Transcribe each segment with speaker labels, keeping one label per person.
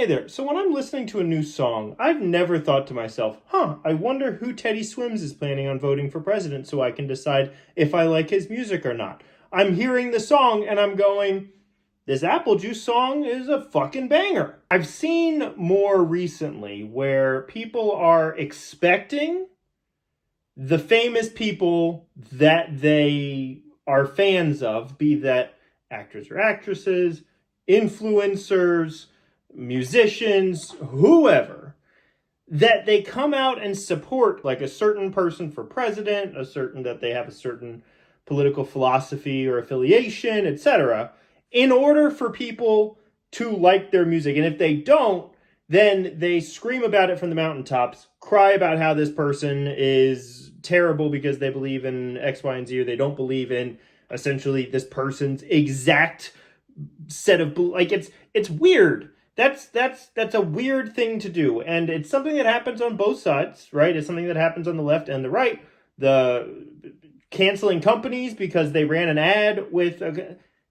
Speaker 1: Hey there, so when I'm listening to a new song, I've never thought to myself, I wonder who Teddy Swims is planning on voting for president so I can decide if I like his music or not. I'm hearing the song and I'm going, this Apple Juice song is a fucking banger. I've seen more recently where people are expecting the famous people that they are fans of, be that actors or actresses, influencers, musicians, whoever, that they come out and support like a certain person for president, that they have a certain political philosophy or affiliation, etc., in order for people to like their music. And if they don't, then they scream about it from the mountaintops, cry about how this person is terrible because they believe in X, Y, and Z, or they don't believe in essentially this person's exact set of, like, it's weird. That's a weird thing to do, and it's something that happens on both sides, right? It's something that happens on the left and the right. The canceling companies because they ran an ad with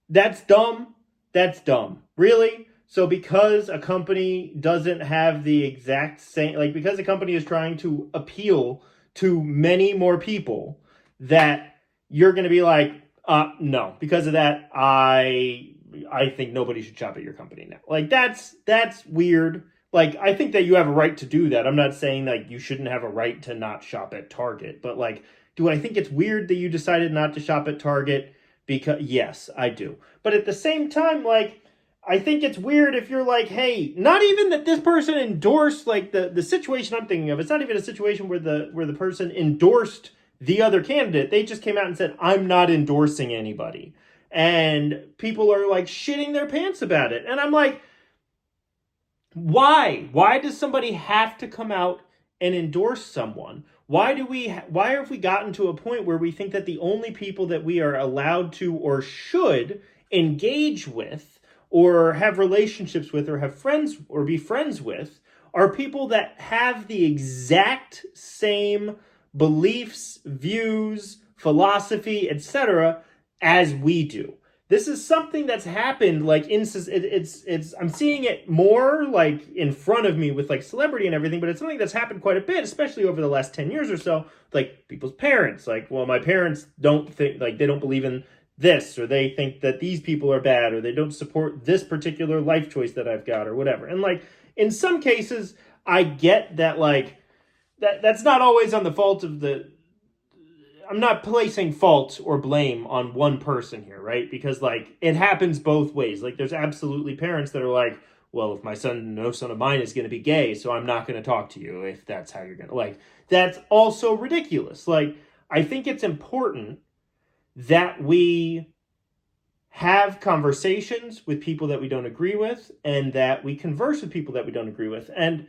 Speaker 1: that's dumb. That's dumb. Really? So because a company doesn't have the exact same, like, because a company is trying to appeal to many more people, that you're going to be like, no, because of that, I think nobody should shop at your company now. Like, that's weird. Like, I think that you have a right to do that. I'm not saying like you shouldn't have a right to not shop at Target, but like, do I think it's weird that you decided not to shop at Target? Because yes, I do. But at the same time, like, I think it's weird if you're like, hey, not even that this person endorsed, like, the situation I'm thinking of. It's not even a situation where the person endorsed the other candidate. They just came out and said, I'm not endorsing anybody. And people are like shitting their pants about it. And I'm like, why? Why does somebody have to come out and endorse someone? Why have we gotten to a point where we think that the only people that we are allowed to or should engage with or have relationships with or have friends or be friends with are people that have the exact same beliefs, views, philosophy, etc., as we do? This is something that's happened, like, I'm seeing it more like in front of me with like celebrity and everything, but it's something that's happened quite a bit, especially over the last 10 years or so. Like, people's parents, like, well, my parents don't think, like, they don't believe in this, or they think that these people are bad, or they don't support this particular life choice that I've got, or whatever. And like, in some cases, I get that, like, that's not always on the fault of I'm not placing fault or blame on one person here, right? Because, like, it happens both ways. Like, there's absolutely parents that are like, well, if no son of mine is going to be gay, so I'm not going to talk to you if that's how you're going to, like, that's also ridiculous. Like, I think it's important that we have conversations with people that we don't agree with, and that we converse with people that we don't agree with. And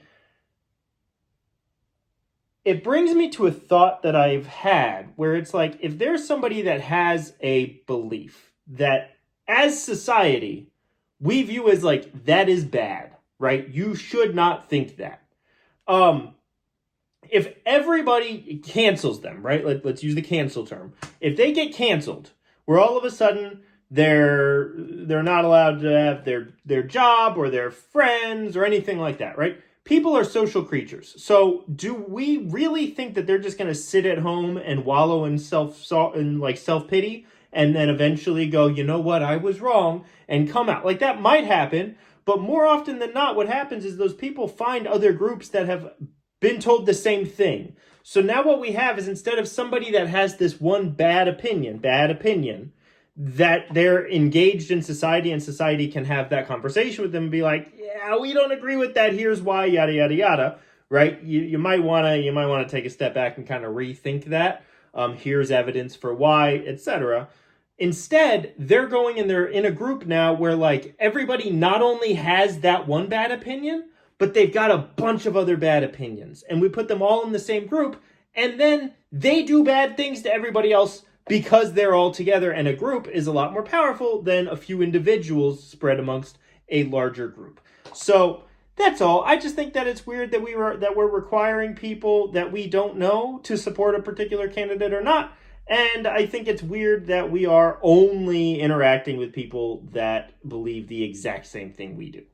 Speaker 1: it brings me to a thought that I've had where it's like, if there's somebody that has a belief that as society we view as like, that is bad, right? You should not think that. If everybody cancels them, right? Let's use the cancel term. If they get canceled, where all of a sudden they're not allowed to have their job or their friends or anything like that, right? People are social creatures. So do we really think that they're just going to sit at home and wallow in self-pity and then eventually go, you know what, I was wrong, and come out? Like, that might happen, but more often than not, what happens is those people find other groups that have been told the same thing. So now what we have is, instead of somebody that has this one bad opinion, that they're engaged in society and society can have that conversation with them and be like, yeah, we don't agree with that, here's why, yada, yada, yada, right? You might want to take a step back and kind of rethink that. Here's evidence for why, etc. Instead, they're going and they're in a group now where, like, everybody not only has that one bad opinion, but they've got a bunch of other bad opinions. And we put them all in the same group, and then they do bad things to everybody else because they're all together, and a group is a lot more powerful than a few individuals spread amongst a larger group. So that's all. I just think that it's weird that we're requiring people that we don't know to support a particular candidate or not. And I think it's weird that we are only interacting with people that believe the exact same thing we do.